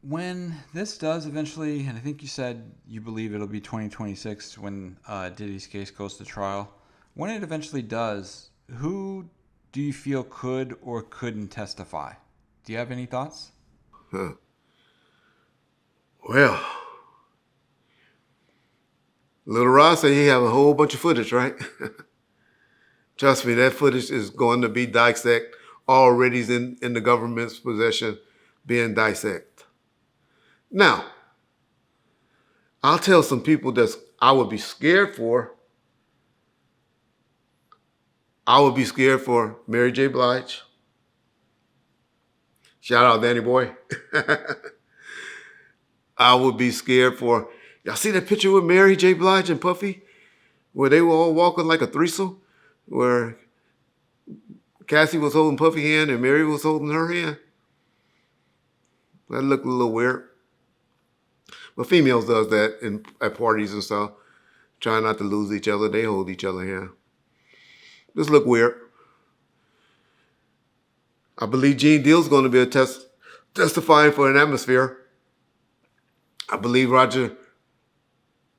When this does eventually, and I think you said you believe it'll be 2026 when Diddy's case goes to trial. When it eventually does, who do you feel could or couldn't testify? Do you have any thoughts? Huh. Well, Little Rod said he have a whole bunch of footage, right? Trust me, that footage is going to be dissected. Already is in the government's possession, being dissected. Now, I'll tell some people that I would be scared for. I would be scared for Mary J. Blige. Shout out Danny Boy. I would be scared for. Y'all see that picture with Mary J. Blige and Puffy, where they were all walking like a threesome, where Cassie was holding Puffy's hand and Mary was holding her hand. That looked a little weird. But females does that at parties and stuff. Trying not to lose each other. They hold each other hand. This look weird. I believe Gene Deal's going to be testifying for an atmosphere. I believe Roger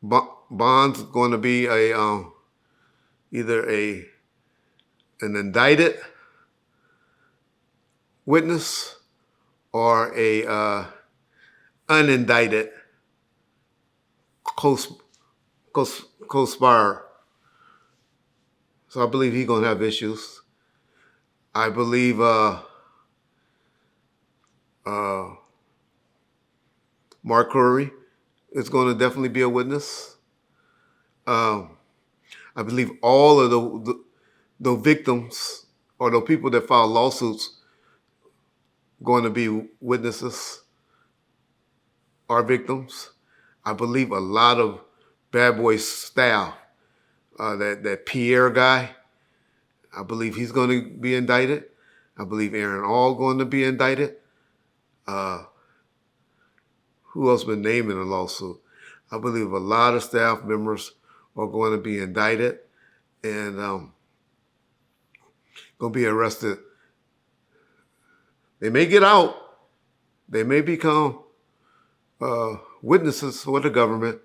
Bond's going to be either an indicted witness or a unindicted co-spire. So I believe he's going to have issues. I believe Mark Curry is going to definitely be a witness. I believe all of the victims or the people that file lawsuits going to be witnesses or victims. I believe a lot of Bad Boy staff, that Pierre guy, I believe he's going to be indicted. I believe Aaron All going to be indicted. Who else been named in a lawsuit? I believe a lot of staff members are going to be indicted and going to be arrested. They may get out. They may become witnesses for the government,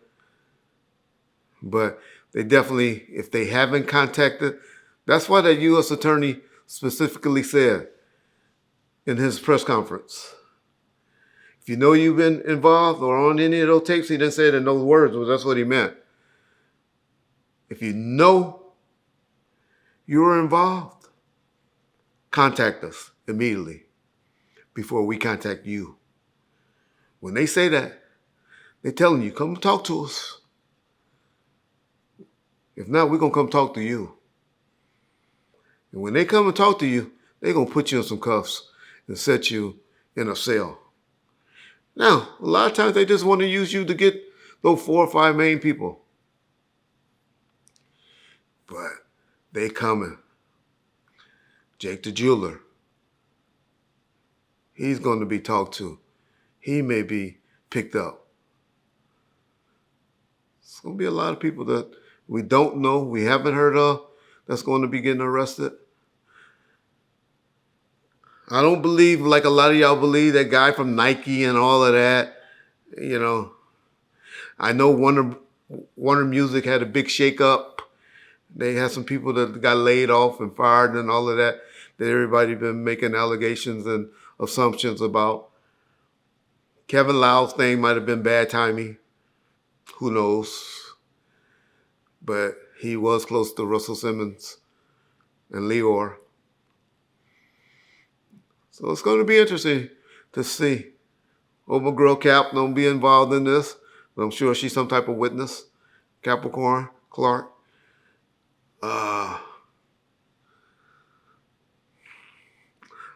but they definitely, if they haven't contacted, that's why that U.S. attorney specifically said in his press conference, if you know you've been involved or on any of those tapes, he didn't say it in those words, but that's what he meant. If you know you were involved, contact us immediately before we contact you. When they say that, they're telling you, come talk to us. If not, we're going to come talk to you. And when they come and talk to you, they're going to put you in some cuffs and set you in a cell. Now, a lot of times they just want to use you to get those 4 or 5 main people. But they coming. Jake the jeweler, he's going to be talked to. He may be picked up. It's going to be a lot of people that we don't know, we haven't heard of, that's going to be getting arrested. I don't believe, like a lot of y'all believe, that guy from Nike and all of that. You know, I know Warner Music had a big shakeup. They had some people that got laid off and fired and all of that. That everybody been making allegations and assumptions about. Kevin Lyle's thing might have been bad timing. Who knows? But he was close to Russell Simmons and Leor. So it's going to be interesting to see. Hope my girl Cap don't be involved in this, but I'm sure she's some type of witness. Capricorn, Clark.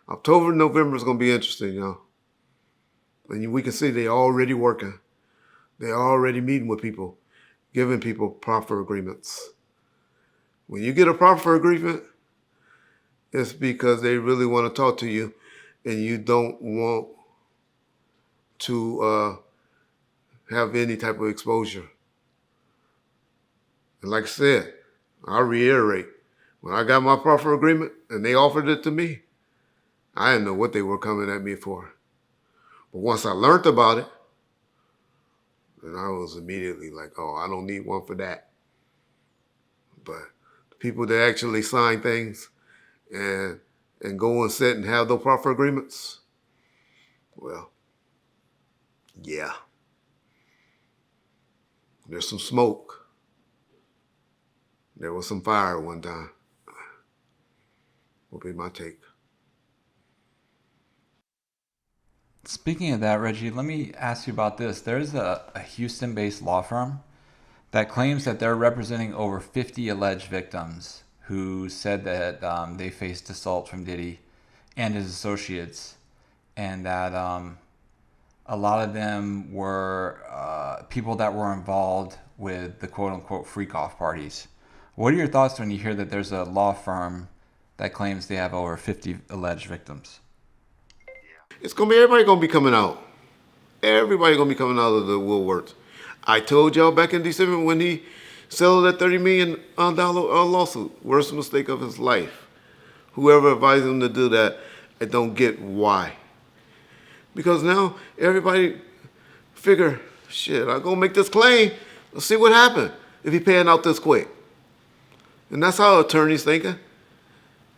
October, November is going to be interesting, y'all. And we can see they're already working. They're already meeting with people, giving people proffer agreements. When you get a proffer agreement, it's because they really want to talk to you and you don't want to have any type of exposure. And like I said, I'll reiterate, when I got my proffer agreement and they offered it to me, I didn't know what they were coming at me for. But once I learned about it, then I was immediately like, oh, I don't need one for that. But the people that actually sign things and go and sit and have those proper agreements, well, yeah, there's some smoke. There was some fire at one time. Will be my take. Speaking of that, Reggie, let me ask you about this. There's a Houston based law firm that claims that they're representing over 50 alleged victims who said that they faced assault from Diddy and his associates, and that a lot of them were people that were involved with the quote unquote freak off parties. What are your thoughts when you hear that there's a law firm that claims they have over 50 alleged victims? It's gonna be everybody gonna be coming out. Everybody gonna be coming out of the woodworks. I told y'all back in December when he settled that $30 million lawsuit, worst mistake of his life. Whoever advised him to do that, I don't get why. Because now everybody figure, shit, I'm gonna make this claim. Let's see what happened if he paying out this quick. And that's how attorneys thinking.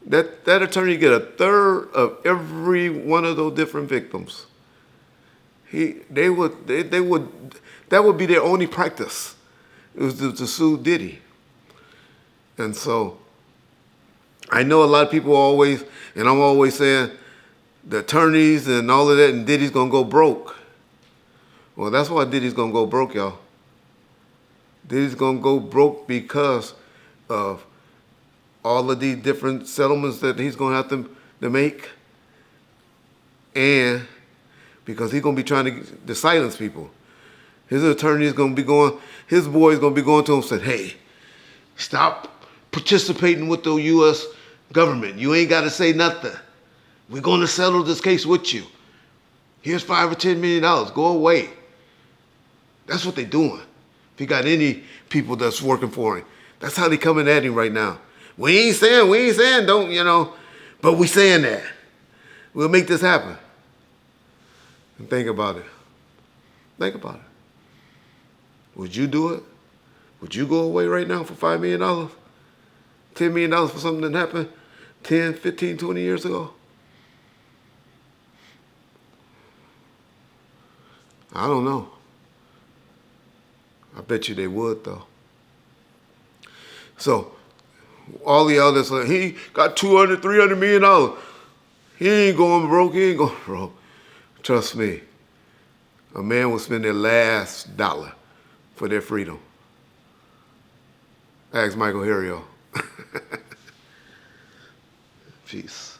That attorney get a third of every one of those different victims. That would be their only practice. It was to sue Diddy. And so I know a lot of people always, and I'm always saying the attorneys and all of that, and Diddy's gonna go broke. Well, that's why Diddy's gonna go broke, y'all. Diddy's gonna go broke because of all of these different settlements that he's gonna have to make, and because he's gonna be trying to silence people. His attorney is gonna be going, his boy is gonna be going to him and saying, hey, stop participating with the U.S. government. You ain't gotta say nothing. We're gonna settle this case with you. Here's $5 or $10 million. Go away. That's what they're doing. If he got any people that's working for him, that's how they coming at him right now. We ain't saying, don't, but we saying that. We'll make this happen. And think about it. Think about it. Would you do it? Would you go away right now for $5 million? $10 million for something that happened 10, 15, 20 years ago? I don't know. I bet you they would, though. So, all the others, he got $200, $300 million. He ain't going broke. He ain't going broke. Trust me. A man will spend their last dollar for their freedom. Ask Michael Harrio. Peace.